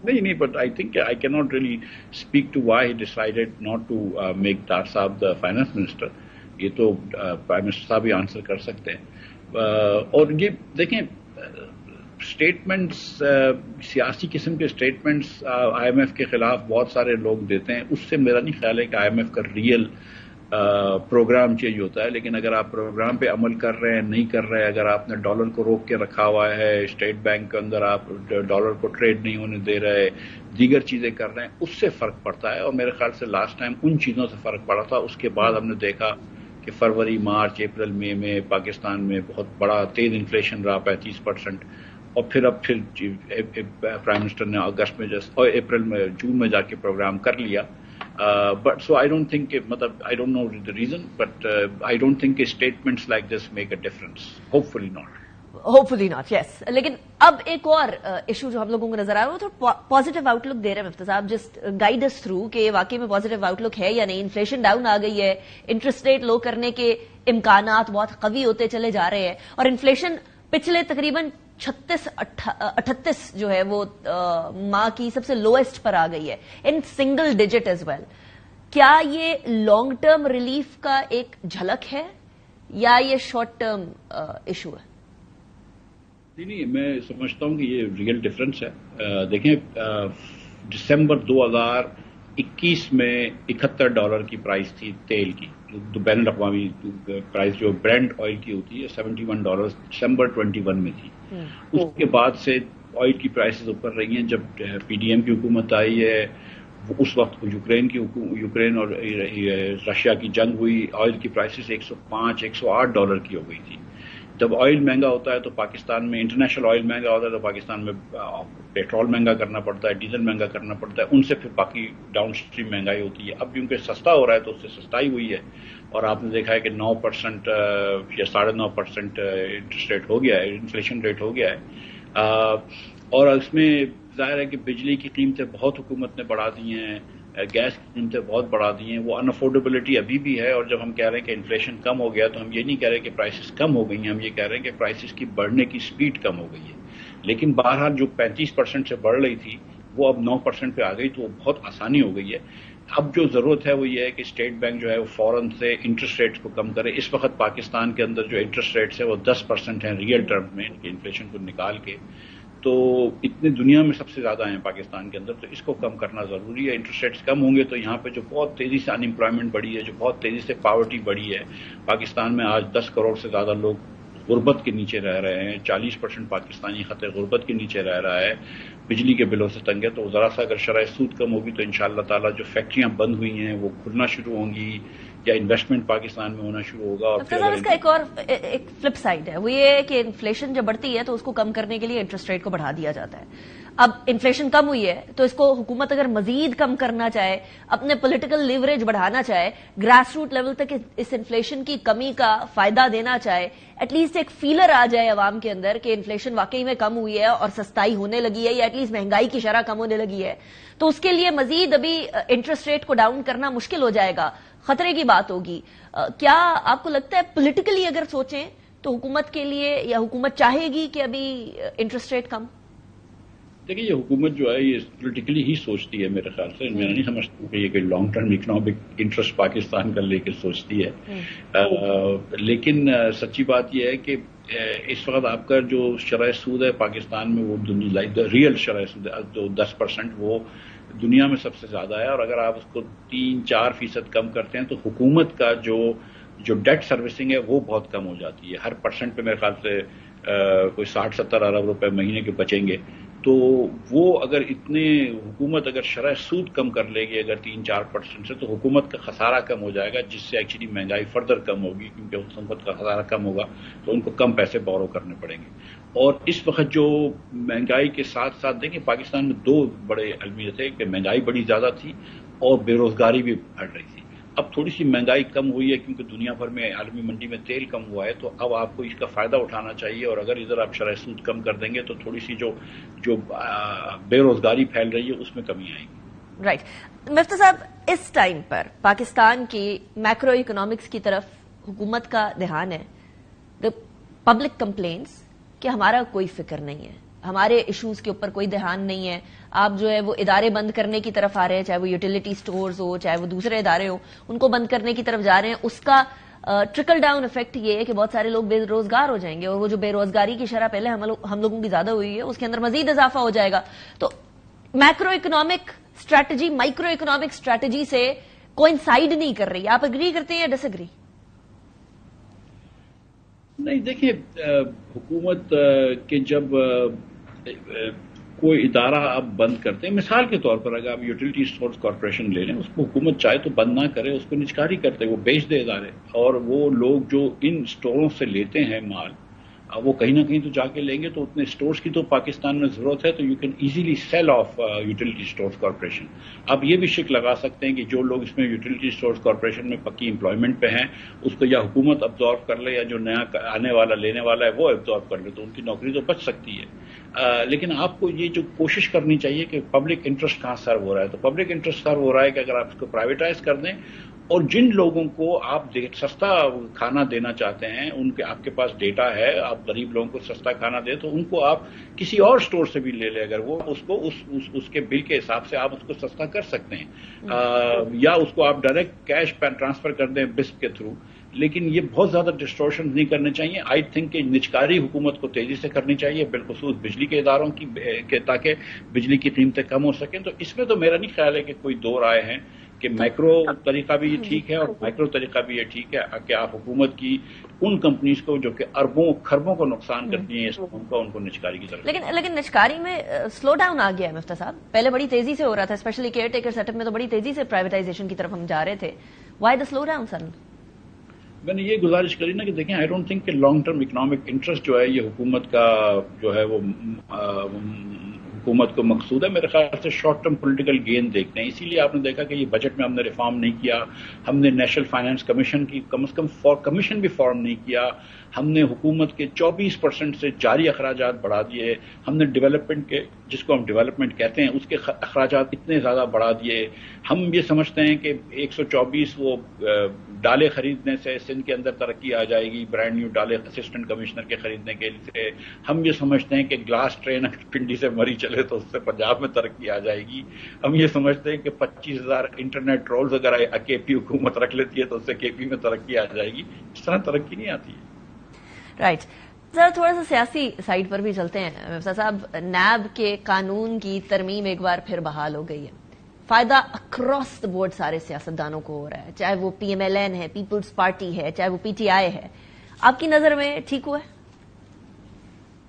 نہیں, but I think I can not really speak to why he decided not to make Dar صاحب دا فائنانس منسٹر. یہ تو پرائم منسٹر صاحب ہی answer کر سکتے ہیں. اور یہ دیکھیں, اسٹیٹمنٹس سیاسی قسم کے اسٹیٹمنٹس IMF کے خلاف بہت سارے لوگ دیتے ہیں. اس سے میرا نہیں خیال ہے کہ IMF کا ریئل پروگرام چینج ہوتا ہے. لیکن اگر آپ پروگرام پہ عمل کر رہے ہیں, نہیں کر رہے, اگر آپ نے ڈالر کو روک کے رکھا ہوا ہے, اسٹیٹ بینک کے اندر آپ ڈالر کو ٹریڈ نہیں ہونے دے رہے, دیگر چیزیں کر رہے ہیں, اس سے فرق پڑتا ہے. اور میرے خیال سے لاسٹ ٹائم ان چیزوں سے فرق پڑا تھا. اس کے بعد ہم نے دیکھا کہ فروری, مارچ, اپریل, مئی میں پاکستان میں بہت بڑا تیز انفلیشن رہا 35%. اور پھر پرائم منسٹر نے اگست میں اور اپریل میں, جون میں جا کے پروگرام کر لیا. But so I don't think, I don't know the reason, but I don't think statements like this make a difference. Hopefully not. Hopefully not, yes. لیکن اب ایک اور ایشو جو ہم لوگوں کو نظر آ رہا ہے وہ تو پازیٹیو آؤٹ لک دے رہے ہیں مفتی صاحب, جسٹ گائیڈ اس تھرو کہ واقعی میں پازیٹیو آؤٹ لک ہے یا نہیں. انفلیشن ڈاؤن آ گئی ہے, انٹرسٹ ریٹ لو کرنے کے امکانات بہت قوی ہوتے چلے جا رہے ہیں, اور انفلیشن پچھلے تقریباً 38 جو ہے وہ ماہ کی سب سے لوئسٹ پر آ گئی ہے, in single digit as well. کیا یہ لانگ ٹرم ریلیف کا ایک جھلک ہے یا یہ شارٹ ٹرم ایشو ہے؟ نہیں, میں سمجھتا ہوں کہ یہ ریئل ڈفرنس ہے. دیکھیں, دسمبر 2021 میں $71 کی پرائس تھی تیل کی, جو بین الاقوامی پرائس جو برینڈ آئل کی ہوتی ہے $71 دسمبر 21 میں تھی. اس کے بعد سے آئل کی پرائسز اوپر رہی ہیں. جب پی ڈی ایم کی حکومت آئی ہے, اس وقت یوکرین اور رشیا کی جنگ ہوئی, آئل کی پرائسز $105-108 کی ہو گئی تھی. جب آئل مہنگا ہوتا ہے تو پاکستان میں, انٹرنیشنل آئل مہنگا ہوتا ہے تو پاکستان میں پیٹرول مہنگا کرنا پڑتا ہے, ڈیزل مہنگا کرنا پڑتا ہے, ان سے پھر باقی ڈاؤن اسٹریم مہنگائی ہوتی ہے. اب کیونکہ سستا ہو رہا ہے تو اس سے سستائی ہوئی ہے, اور آپ نے دیکھا ہے کہ 9% یا 9.5% انٹرسٹ ریٹ ہو گیا ہے, انفلیشن ریٹ ہو گیا ہے. اور اس میں ظاہر ہے کہ بجلی کی قیمتیں بہت حکومت نے بڑھا دی ہیں, گیس کی قیمتیں بہت بڑھا دی ہیں. وہ ان افورڈیبلٹی ابھی بھی ہے, اور جب ہم کہہ رہے ہیں کہ انفلیشن کم ہو گیا تو ہم یہ نہیں کہہ رہے کہ پرائسز کم ہو گئی ہیں, ہم یہ کہہ رہے ہیں کہ پرائسز کی بڑھنے کی سپیڈ کم ہو گئی ہے. لیکن بہرحال جو 35% سے بڑھ رہی تھی وہ اب 9% پہ آ گئی, تو وہ بہت آسانی ہو گئی ہے. اب جو ضرورت ہے وہ یہ ہے کہ اسٹیٹ بینک جو ہے وہ فوراً سے انٹرسٹ ریٹس کو کم کرے. اس وقت پاکستان کے اندر جو انٹرسٹ ریٹس ہے وہ 10% ہیں ریئل ٹرم میں, انفلیشن کو نکال کے, تو اتنے دنیا میں سب سے زیادہ ہیں پاکستان کے اندر, تو اس کو کم کرنا ضروری ہے. انٹرسٹ ریٹس کم ہوں گے تو یہاں پہ جو بہت تیزی سے ان امپلائمنٹ بڑھی ہے, جو بہت تیزی سے پاورٹی بڑھی ہے, پاکستان میں آج 10 کروڑ سے زیادہ لوگ غربت کے نیچے رہ رہے ہیں, 40% پاکستانی خط غربت کے نیچے رہ رہا ہے, بجلی کے بلوں سے تنگ ہے. تو ذرا سا اگر شرح سود کم ہوگی تو انشاءاللہ تعالی جو فیکٹریاں بند ہوئی ہیں وہ کھلنا شروع ہوں گی, یا انویسٹمنٹ پاکستان میں ہونا شروع ہوگا. اور اس کا ایک اور ایک فلپ سائڈ ہے, وہ یہ ہے کہ انفلیشن جب بڑھتی ہے تو اس کو کم کرنے کے لیے انٹرسٹ ریٹ کو بڑھا دیا جاتا ہے. اب انفلیشن کم ہوئی ہے تو اس کو حکومت اگر مزید کم کرنا چاہے, اپنے پولیٹیکل لیوریج بڑھانا چاہے, گراس روٹ لیول تک اس انفلیشن کی کمی کا فائدہ دینا چاہے, ایٹ لیسٹ ایک فیلر آ جائے عوام کے اندر کہ انفلیشن واقعی میں کم ہوئی ہے اور سستائی ہونے لگی ہے, یا ایٹ لیسٹ مہنگائی کی شرح کم ہونے لگی ہے, تو اس کے لیے مزید ابھی انٹرسٹ ریٹ کو ڈاؤن کرنا مشکل ہو جائے گا, خطرے کی بات ہوگی. کیا آپ کو لگتا ہے پولیٹیکلی اگر سوچیں تو حکومت کے لیے, یا حکومت چاہے گی کہ ابھی انٹرسٹ ریٹ کم؟ دیکھیے, یہ حکومت جو ہے یہ پولیٹیکلی ہی سوچتی ہے میرے خیال سے. میں نہیں سمجھتا کہ یہ کوئی long term economic interest Pakistan کا لے کے سوچتی ہے. لیکن سچی بات یہ ہے کہ اس وقت آپ کا جو شرح سود ہے پاکستان میں, وہ ریئل شرح سود ہے جو 10%, وہ دنیا میں سب سے زیادہ ہے. اور اگر آپ اس کو 3-4% کم کرتے ہیں تو حکومت کا جو ڈیٹ سروسنگ ہے وہ بہت کم ہو جاتی ہے. ہر پرسنٹ پہ میرے خیال سے کوئی 60-70 ارب روپے مہینے کے بچیں گے. تو وہ اگر حکومت اگر شرح سود کم کر لے گی اگر 3-4% سے, تو حکومت کا خسارہ کم ہو جائے گا, جس سے ایکچولی مہنگائی فردر کم ہوگی, کیونکہ حکومت کا خسارہ کم ہوگا تو ان کو کم پیسے بورو کرنے پڑیں گے. اور اس وقت جو مہنگائی کے ساتھ ساتھ دیکھیں پاکستان میں 2 بڑے المیت تھے کہ مہنگائی بڑی زیادہ تھی اور بے روزگاری بھی بڑھ رہی تھی. اب تھوڑی سی مہنگائی کم ہوئی ہے کیونکہ دنیا بھر میں عالمی منڈی میں تیل کم ہوا ہے, تو اب آپ کو اس کا فائدہ اٹھانا چاہیے. اور اگر ادھر آپ شرح سود کم کر دیں گے تو تھوڑی سی جو بے روزگاری پھیل رہی ہے اس میں کمی آئے گی. رائٹ. مفتی صاحب, اس ٹائم پر پاکستان کی میکرو اکنامکس کی طرف حکومت کا دھیان ہے. دا پبلک کمپلینس کہ ہمارا کوئی فکر نہیں ہے, ہمارے ایشوز کے اوپر کوئی دھیان نہیں ہے. آپ جو ہے وہ ادارے بند کرنے کی طرف آ رہے ہیں, چاہے وہ یوٹیلیٹی سٹورز ہو, چاہے وہ دوسرے ادارے ہوں, ان کو بند کرنے کی طرف جا رہے ہیں. اس کا ٹرکل ڈاؤن افیکٹ یہ ہے کہ بہت سارے لوگ بے روزگار ہو جائیں گے, اور وہ جو بے روزگاری کی شرح پہلے ہم لوگوں کی زیادہ ہوئی ہے اس کے اندر مزید اضافہ ہو جائے گا. تو macro economic strategy micro economic strategy سے کوئنسائڈ نہیں کر رہی. آپ اگری کرتے ہیں یا ڈس اگری؟ نہیں, دیکھیں, حکومت کے جب کوئی ادارہ آپ بند کرتے ہیں, مثال کے طور پر اگر آپ یوٹیلیٹی اسٹورز کارپوریشن لے لیں, اس کو حکومت چاہے تو بند نہ کرے, اس کو نجکاری کرتے, وہ بیچ دے ادارے, اور وہ لوگ جو ان اسٹوروں سے لیتے ہیں مال وہ کہیں نہ کہیں تو جا کے لیں گے. تو اتنے اسٹورس کی تو پاکستان میں ضرورت ہے, تو you can easily sell off utility stores corporation. آپ یہ بھی شک لگا سکتے ہیں کہ جو لوگ اس میں یوٹیلیٹی اسٹورس کارپوریشن میں پکی امپلائمنٹ پہ ہیں اس کو یا حکومت ابزارو کر لے یا جو نیا آنے والا لینے والا ہے وہ ابزارو کر لے, تو ان کی نوکری تو بچ سکتی ہے. لیکن آپ کو یہ جو کوشش کرنی چاہیے کہ پبلک انٹرسٹ کہاں سرو ہو رہا ہے, تو پبلک انٹرسٹ سرو ہو رہا ہے کہ اگر آپ اس کو پرائیویٹائز کر دیں اور جن لوگوں کو آپ سستا کھانا دینا چاہتے ہیں ان کے آپ کے پاس ڈیٹا ہے, آپ غریب لوگوں کو سستا کھانا دیں تو ان کو آپ کسی اور سٹور سے بھی لے لیں, اگر وہ اس کو اس کے بل کے حساب سے آپ اس کو سستا کر سکتے ہیں, یا اس کو آپ ڈائریکٹ کیش ٹرانسفر کر دیں بسپ کے تھرو. لیکن یہ بہت زیادہ ڈسٹورشن نہیں کرنے چاہیے. آئی تھنک کہ نجکاری حکومت کو تیزی سے کرنی چاہیے, بالخصوص بجلی کے اداروں کی, تاکہ بجلی کی قیمتیں کم ہو سکیں. تو اس میں تو میرا نہیں خیال ہے کہ کوئی دو رائے ہیں کہ مائکرو طریقہ بھی یہ ٹھیک ہے اور مائکرو طریقہ بھی یہ ٹھیک ہے کہ آپ حکومت کی ان کمپنیز کو جو کہ اربوں خربوں کو نقصان کرتی ہیں ان کو نجکاری کی طرف. لیکن نجکاری میں سلو ڈاؤن آ گیا ہے مفتی صاحب. پہلے بڑی تیزی سے ہو رہا تھا, specially caretaker set up میں تو بڑی تیزی سے پرائیویٹائزیشن کی طرف ہم جا رہے تھے. وائی دا سلو ڈاؤن سر؟ میں نے یہ گزارش کری نا کہ دیکھیں, آئی ڈونٹ تھنک کہ لانگ ٹرم اکنامک انٹرسٹ جو ہے یہ حکومت کا جو ہے وہ حکومت کو مقصود ہے. میرے خیال سے شارٹ ٹرم پولیٹیکل گین دیکھتے ہیں. اسی لیے آپ نے دیکھا کہ یہ بجٹ میں ہم نے ریفارم نہیں کیا, ہم نے نیشنل فائنانس کمیشن کی کم از کم کمیشن بھی فارم نہیں کیا, ہم نے حکومت کے 24% سے جاری اخراجات بڑھا دیے, ہم نے ڈیولپمنٹ کے جس کو ہم ڈیولپمنٹ کہتے ہیں اس کے اخراجات اتنے زیادہ بڑھا دیے. ہم یہ سمجھتے ہیں کہ 124 وہ ڈالے خریدنے سے سندھ کے اندر ترقی آ جائے گی, برانڈ نیو ڈالے اسسٹنٹ کمشنر کے خریدنے کے لیے. ہم یہ سمجھتے ہیں کہ گلاس ٹرین پنڈی سے مری چلے تو اس سے پنجاب میں ترقی آ جائے گی. ہم یہ سمجھتے ہیں کہ 25,000 انٹرنیٹ رولز اگر کے پی حکومت رکھ لیتی ہے تو اس سے کے پی میں ترقی آ جائے گی. اس طرح ترقی نہیں آتی ہے. رائٹ. ذرا تھوڑا سا سیاسی سائڈ پر بھی چلتے ہیں مفتی صاحب. نیب کے قانون کی ترمیم ایک بار پھر بحال ہو گئی ہے. فائدہ اکراس دا بورڈ سارے سیاستدانوں کو ہو رہا ہے, چاہے وہ پی ایم ایل این ہے, پیپلز پارٹی ہے, چاہے وہ پی ٹی آئی ہے. آپ کی نظر میں ٹھیک ہوا ہے؟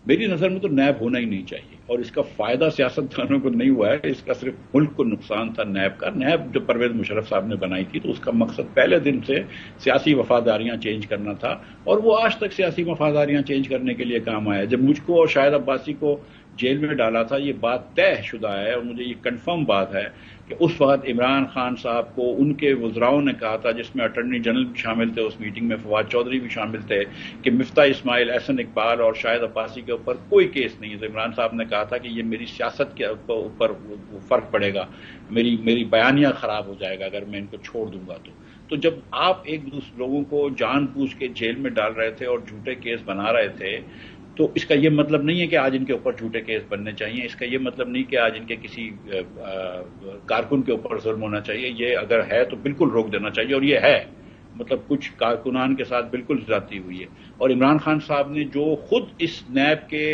میری نظر میں تو نیب ہونا ہی نہیں چاہیے, اور اس کا فائدہ سیاستدانوں کو نہیں ہوا ہے, اس کا صرف ملک کو نقصان تھا. نیب کا نیب جو پرویز مشرف صاحب نے بنائی تھی تو اس کا مقصد پہلے دن سے سیاسی وفاداریاں چینج کرنا تھا, اور وہ آج تک سیاسی وفاداریاں چینج کرنے کے لیے کام آیا. جب مجھ کو اور شاہد عباسی کو جیل میں ڈالا تھا یہ بات طے شدہ ہے, اور مجھے یہ کنفرم بات ہے کہ اس وقت عمران خان صاحب کو ان کے وزراؤں نے کہا تھا, جس میں اٹارنی جنرل بھی شامل تھے اس میٹنگ میں, فواد چودھری بھی شامل تھے, کہ مفتاح اسماعیل, احسن اقبال اور شاہد عباسی کے اوپر کوئی کیس نہیں ہے. تو عمران صاحب نے کہا تھا کہ یہ میری سیاست کے اوپر فرق پڑے گا, میری بیانیہ خراب ہو جائے گا اگر میں ان کو چھوڑ دوں گا. تو جب آپ ایک دوسرے لوگوں کو جان بوجھ کے جیل میں ڈال رہے تھے اور جھوٹے کیس بنا رہے تھے, تو اس کا یہ مطلب نہیں ہے کہ آج ان کے اوپر جھوٹے کیس بننے چاہیے. اس کا یہ مطلب نہیں کہ آج ان کے کسی کارکن کے اوپر ظلم ہونا چاہیے. یہ اگر ہے تو بالکل روک دینا چاہیے, اور یہ ہے مطلب کچھ کارکنان کے ساتھ بالکل زیادتی ہوئی ہے. اور عمران خان صاحب نے جو خود اس نیب کے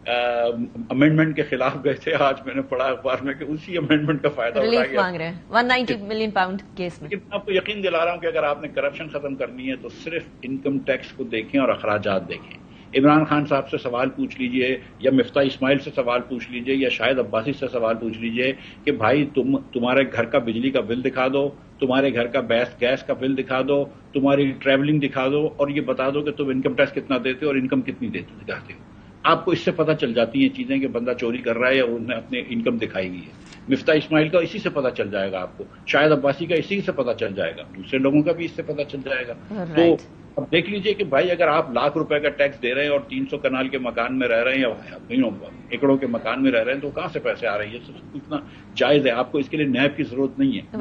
امینڈمنٹ کے خلاف گئے تھے, آج میں نے پڑھا اخبار میں کہ اسی امینڈمنٹ کا فائدہ اٹھا ریلیف مانگ رہے ہیں 190 ملین پاؤنڈ کیس میں. لیکن میں آپ کو یقین دلا رہا ہوں کہ اگر آپ نے کرپشن ختم کرنی ہے تو صرف انکم ٹیکس کو دیکھیں اور اخراجات دیکھیں. عمران خان صاحب سے سوال پوچھ لیجئے, یا مفتاح اسماعیل سے سوال پوچھ لیجئے, یا شاہد عباسی سے سوال پوچھ لیجئے کہ بھائی تمہارے گھر کا بجلی کا بل دکھا دو, تمہارے گھر کا گیس کا بل دکھا دو, تمہاری ٹریولنگ دکھا دو, اور یہ بتا دو کہ تم انکم ٹیکس کتنا دیتے ہو اور انکم کتنی دکھاتے ہو. آپ کو اس سے پتہ چل جاتی ہیں چیزیں کہ بندہ چوری کر رہا ہے یا انہوں نے اپنی انکم دکھائی ہوئی ہے. مفتاح اسماعیل کا اسی سے پتہ چل جائے گا آپ کو, شاہد عباسی کا اسی سے پتہ چل جائے گا, دوسرے لوگوں کا بھی اس سے پتہ چل جائے گا. تو اب دیکھ لیجئے کہ بھائی اگر آپ لاکھ روپے کا ٹیکس دے رہے ہیں اور 300 کنال کے مکان میں رہ رہے ہیں یا ایکڑوں کے مکان میں رہ رہے ہیں, تو کہاں سے پیسے آ رہے ہیں؟ یہ سب اتنا جائز ہے. آپ کو اس کے لیے نیب کی ضرورت نہیں ہے.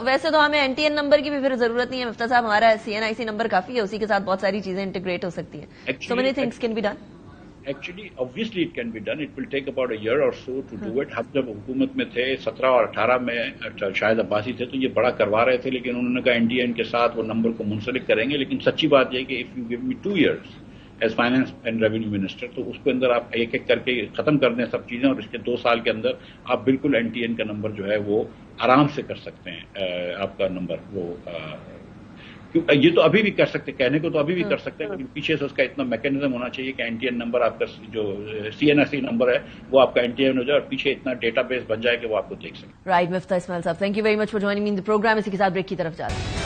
ویسے تو ہمیں NTN نمبر کی بھی پھر ضرورت نہیں ہے مفتی صاحب, ہمارا CNIC نمبر کافی ہے, اسی کے ساتھ بہت ساری چیزیں انٹیگریٹ ہو سکتی ہیں. So many things can be done. Actually, obviously it can be done. It will take about a year or so to do it. ہم جب حکومت میں تھے 17 اور 18 میں شاہد عباسی تھے تو یہ بڑا کروا رہے تھے, لیکن انہوں نے کہا NTN کے ساتھ وہ نمبر کو منسلک کریں گے. لیکن سچی بات یہ کہ if you give me 2 years as finance and revenue minister, تو اس کے اندر آپ ایک ایک کر کے ختم کر دیں سب چیزیں, اور اس کے 2 سال کے اندر آپ بالکل NTN کا نمبر جو ہے وہ آرام سے کر سکتے ہیں. آپ کا نمبر وہ یہ تو ابھی بھی کر سکتے, کہنے کو تو ابھی بھی کر سکتے ہیں, لیکن پیچھے سے اس کا اتنا میکینزم ہونا چاہیے کہ NTN نمبر آپ کا جو CNSE نمبر ہے وہ آپ کا NTN ہو جائے, اور پیچھے اتنا ڈیٹا بیس بن جائے کہ وہ آپ کو دیکھ سکے. رائٹ. مفتاح اسماعیل صاحب, thank you very much for joining me in the programme. اسی کے ساتھ بریک کی طرف جا رہے ہیں.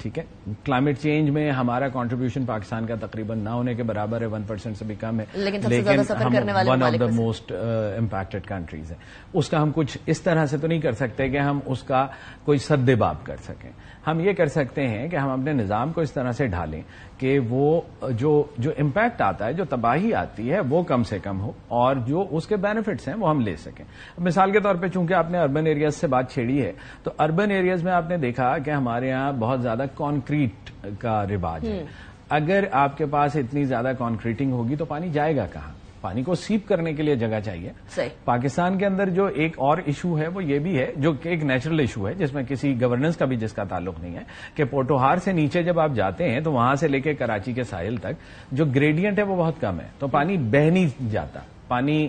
ٹھیک ہے. کلائمیٹ چینج میں ہمارا کنٹریبیوشن پاکستان کا تقریباً نہ ہونے کے برابر ہے, 1% سے بھی کم ہے, لیکن سب سے زیادہ سفر کرنے والے one of the most impacted countries ہے. اس کا ہم کچھ اس طرح سے تو نہیں کر سکتے کہ ہم اس کا کوئی سدباب کر سکیں. ہم یہ کر سکتے ہیں کہ ہم اپنے نظام کو اس طرح سے ڈھالیں کہ وہ جو امپیکٹ آتا ہے, جو تباہی آتی ہے, وہ کم سے کم ہو, اور جو اس کے بینیفٹس ہیں وہ ہم لے سکیں. مثال کے طور پہ چونکہ آپ نے اربن ایریاز سے بات چھیڑی ہے, تو اربن ایریاز میں آپ نے دیکھا کہ ہمارے یہاں بہت زیادہ کانکریٹ کا رواج ہے. اگر آپ کے پاس اتنی زیادہ کانکریٹنگ ہوگی تو پانی جائے گا کہاں؟ پانی کو سیپ کرنے کے لیے جگہ چاہیے. پاکستان کے اندر جو ایک اور ایشو ہے وہ یہ بھی ہے, جو کہ ایک نیچرل ایشو ہے جس میں کسی گورننس کا بھی جس کا تعلق نہیں ہے, کہ پوٹوہار سے نیچے جب آپ جاتے ہیں تو وہاں سے لے کے کراچی کے ساحل تک جو گریڈینٹ ہے وہ بہت کم ہے, تو پانی بہ نہیں جاتا, پانی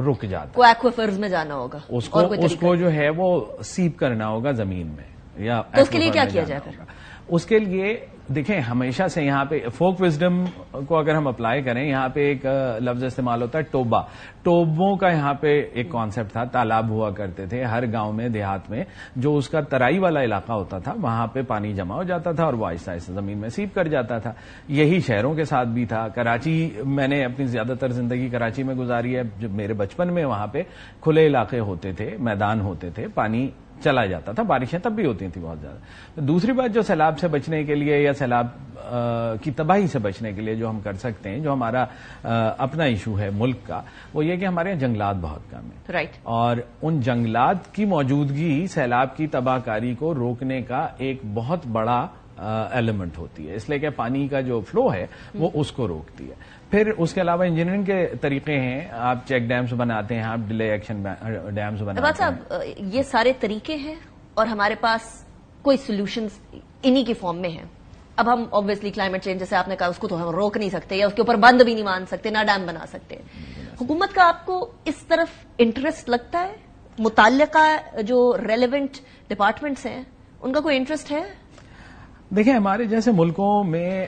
رک جاتا. کو ایکویفرز میں جانا ہوگا, اس کو جو ہے وہ سیپ کرنا ہوگا زمین میں, یا تو اس کے لیے کیا کیا جائے پھر؟ اس کے لیے دیکھیں ہمیشہ سے یہاں پہ فوک وزڈم کو اگر ہم اپلائی کریں, یہاں پہ ایک لفظ استعمال ہوتا ہے ٹوبا. ٹوبوں کا یہاں پہ ایک کانسیپٹ تھا. تالاب ہوا کرتے تھے ہر گاؤں میں, دیہات میں, جو اس کا ترائی والا علاقہ ہوتا تھا وہاں پہ پانی جمع ہو جاتا تھا اور وہ آہستہ آہستہ زمین میں سیپ کر جاتا تھا. یہی شہروں کے ساتھ بھی تھا. کراچی, میں نے اپنی زیادہ تر زندگی کراچی میں گزاری ہے. جب میرے بچپن میں وہاں پہ کھلے علاقے ہوتے تھے, میدان ہوتے تھے, پانی چلا جاتا تھا, بارشیں تب بھی ہوتی تھیں بہت زیادہ. دوسری بات جو سیلاب سے بچنے کے لیے یا سیلاب کی تباہی سے بچنے کے لیے جو ہم کر سکتے ہیں, جو ہمارا اپنا ایشو ہے ملک کا, وہ یہ کہ ہمارے یہاں جنگلات بہت کم ہیں. رائٹ. اور ان جنگلات کی موجودگی سیلاب کی تباہ کاری کو روکنے کا ایک بہت بڑا ایلیمنٹ ہوتی ہے, اس لیے کہ پانی کا جو فلو ہے وہ اس کو روکتی ہے. پھر اس کے علاوہ انجینئرنگ کے طریقے ہیں, آپ چیک ڈیمز بناتے ہیں, آپ ڈیلے ایکشن ڈیمز بناتے ہیں. صاحب یہ سارے طریقے ہیں اور ہمارے پاس کوئی سولوشنز انہی کی فارم میں ہیں. اب ہم obviously کلائمیٹ چینج جیسے آپ نے کہا اس کو تو ہم روک نہیں سکتے یا اس کے اوپر بند بھی نہیں مان سکتے, نہ ڈیم بنا سکتے. حکومت کا آپ کو اس طرف انٹرسٹ لگتا ہے؟ متعلقہ جو ریلیونٹ ڈپارٹمنٹس ہیں ان کا کوئی انٹرسٹ ہے؟ دیکھیں ہمارے جیسے ملکوں میں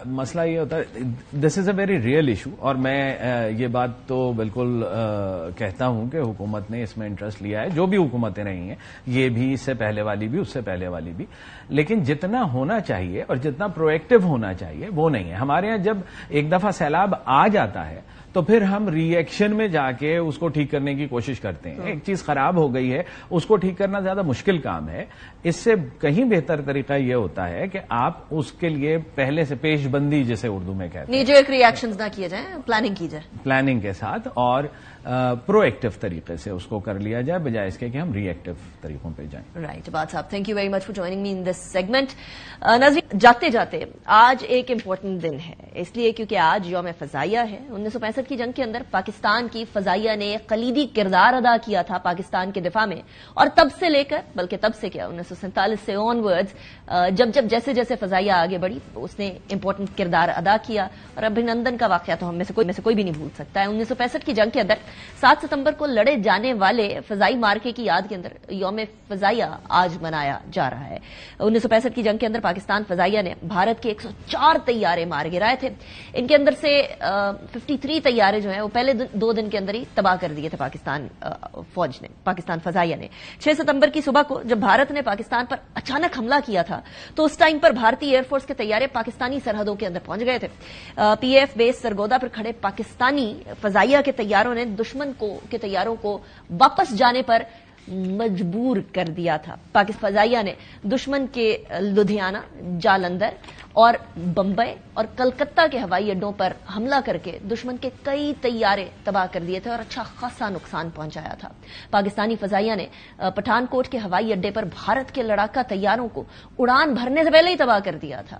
مسئلہ یہ ہوتا ہے, دس از اے ویری ریئل ایشو, اور میں یہ بات تو بالکل کہتا ہوں کہ حکومت نے اس میں انٹرسٹ لیا ہے, جو بھی حکومتیں رہی ہیں, یہ بھی, اس سے پہلے والی بھی, اس سے پہلے والی بھی, لیکن جتنا ہونا چاہیے اور جتنا پرویکٹو ہونا چاہیے وہ نہیں ہے. ہمارے یہاں جب ایک دفعہ سیلاب آ جاتا ہے تو پھر ہم ری ایکشن میں جا کے اس کو ٹھیک کرنے کی کوشش کرتے ہیں. ایک چیز خراب ہو گئی ہے, اس کو ٹھیک کرنا زیادہ مشکل کام ہے. اس سے کہیں بہتر طریقہ یہ ہوتا ہے کہ آپ اس کے لیے پہلے سے پیش بندی, جسے اردو میں کہتے ہیں, نیچے ایک ری ایکشنز نہ کیے جائیں, پلاننگ کی جائے, پلاننگ کے ساتھ اور پرو ایکٹیو طریقے سے اس کو کر لیا جائے, بجائے اس کے کہ ہم ری ایکٹیو طریقوں پہ جائیں. رائٹ. عباد صاحب, thank you very much for joining me in this segment. ناظرین, جاتے جاتے آج ایک امپورٹنٹ دن ہے, اس لیے کیونکہ آج یوم فضائیہ ہے. 1965 کی جنگ کے اندر پاکستان کی فضائیہ نے کلیدی کردار ادا کیا تھا پاکستان کے دفاع میں, اور تب سے لے کر, بلکہ تب سے کیا 1947 سے آن ورڈز, جب جیسے جیسے فضائیہ آگے بڑھی اس نے امپورٹنٹ کردار ادا کیا. اور ابھینندن کا واقعہ تو ہم میں سے کوئی بھی نہیں بھول سکتا ہے. 1965 کی جنگ کے اندر 7 ستمبر کو لڑے جانے والے فضائی مارکے کی یاد کے اندر یوم فضائیہ آج منایا جا رہا ہے. 1965 کی جنگ کے اندر پاکستان فضائیہ نے بھارت کے 104 طیارے مار گرائے تھے. ان کے اندر سے 53 طیارے جو ہیں وہ پہلے 2 دن کے اندر ہی تباہ کر دیے تھے پاکستان فوج نے, پاکستان فضائیہ نے. 6 ستمبر کی صبح کو جب بھارت نے پاکستان پر اچانک حملہ کیا تھا تو اس ٹائم پر بھارتی ایئر فورس کے طیارے پاکستانی سرحدوں کے اندر پہنچ گئے تھے. پی ایف بیس سرگودا پر کھڑے پاکستانی فضائیہ کے طیاروں نے دشمن کے طیاروں کو واپس جانے پر مجبور کر دیا تھا. پاکستان فضائیہ نے دشمن کے لدھیانہ, جالندھر اور بمبئی اور کلکتہ کے ہوائی اڈوں پر حملہ کر کے دشمن کے کئی طیارے تباہ کر دیے تھے اور اچھا خاصا نقصان پہنچایا تھا. پاکستانی فضائیہ نے پٹھان کوٹ کے ہوائی اڈے پر بھارت کے لڑاکا طیاروں کو اڑان بھرنے سے پہلے ہی تباہ کر دیا تھا.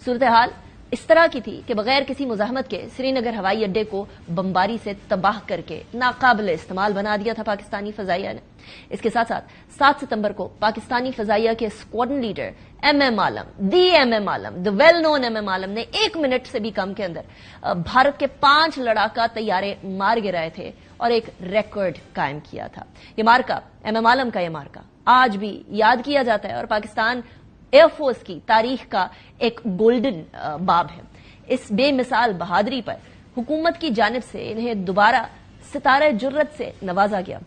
صورتحال اس طرح کی تھی کہ بغیر کسی مزاحمت کے سری نگر ہوائی اڈے کو بمباری سے تباہ کر کے ناقابل استعمال بنا دیا تھا پاکستانی فضائیہ نے. اس کے ساتھ ساتھ 7 ستمبر کو پاکستانی فضائیہ کے اسکواڈن لیڈر ایم ایم عالم, دی ویل نون ایم ایم عالم نے 1 منٹ سے بھی کم کے اندر بھارت کے 5 لڑاکا طیارے مار گرائے تھے اور ایک ریکارڈ قائم کیا تھا. یہ مارکا, ایم ایم عالم کا یہ مارکا آج بھی یاد کیا جاتا ہے اور پاکستان ایئر فورس کی تاریخ کا ایک گولڈن باب ہے. اس بے مثال بہادری پر حکومت کی جانب سے انہیں دوبارہ ستارہ جرت سے نوازا گیا,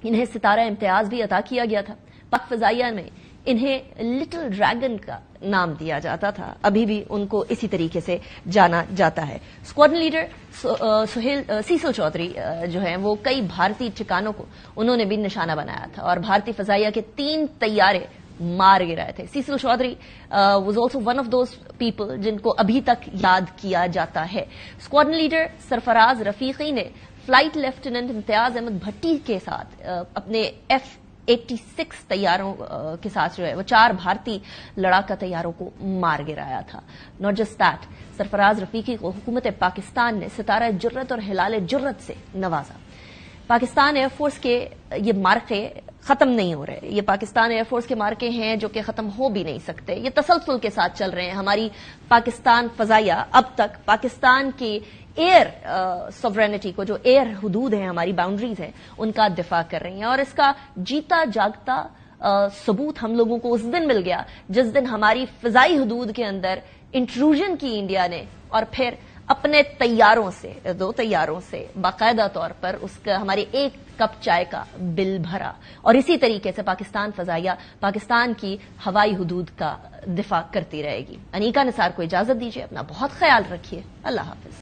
انہیں ستارہ امتیاز بھی عطا کیا گیا تھا. پاک فضائیہ میں انہیں لٹل ڈریگن کا نام دیا جاتا تھا، ابھی بھی ان کو اسی طریقے سے جانا جاتا ہے۔ اسکواڈن لیڈر سیسل چودھری جو ہیں وہ کئی بھارتی ٹھکانوں کو انہوں نے بھی نشانہ بنایا تھا اور بھارتی فضائیہ کے 3 طیارے مار گرائے تھے۔ Cecil Chaudhry was also one of those people جن کو ابھی تک یاد کیا جاتا ہے۔ اسکواڈن لیڈر سرفراز رفیقی نے فلائٹ لیفٹیننٹ امتیاز احمد بھٹی کے ساتھ اپنے F-86 طیاروں کے ساتھ جو ہے وہ 4 بھارتی لڑاکا طیاروں کو مار گرایا تھا۔ ناٹ جسٹ دیٹ، سرفراز رفیقی کو حکومت پاکستان نے ستارہ جرت اور ہلال جرت سے نوازا۔ پاکستان ایئر فورس کے یہ مارکے ختم نہیں ہو رہے، یہ پاکستان ایئر فورس کے مارکے ہیں جو کہ ختم ہو بھی نہیں سکتے، یہ تسلسل کے ساتھ چل رہے ہیں۔ ہماری پاکستان فضائیہ اب تک پاکستان کی ایئر سوورینٹی کو، جو ایئر حدود ہیں، ہماری باؤنڈریز ہیں، ان کا دفاع کر رہی ہیں، اور اس کا جیتا جاگتا ثبوت ہم لوگوں کو اس دن مل گیا جس دن ہماری فضائی حدود کے اندر انٹروژن کی انڈیا نے، اور پھر اپنے طیاروں سے 2 طیاروں سے باقاعدہ طور پر اس کا ہمارے 1 کپ چائے کا بل بھرا، اور اسی طریقے سے پاکستان فضائیہ پاکستان کی ہوائی حدود کا دفاع کرتی رہے گی۔ انیکا نثار کو اجازت دیجیے، اپنا بہت خیال رکھیے، اللہ حافظ۔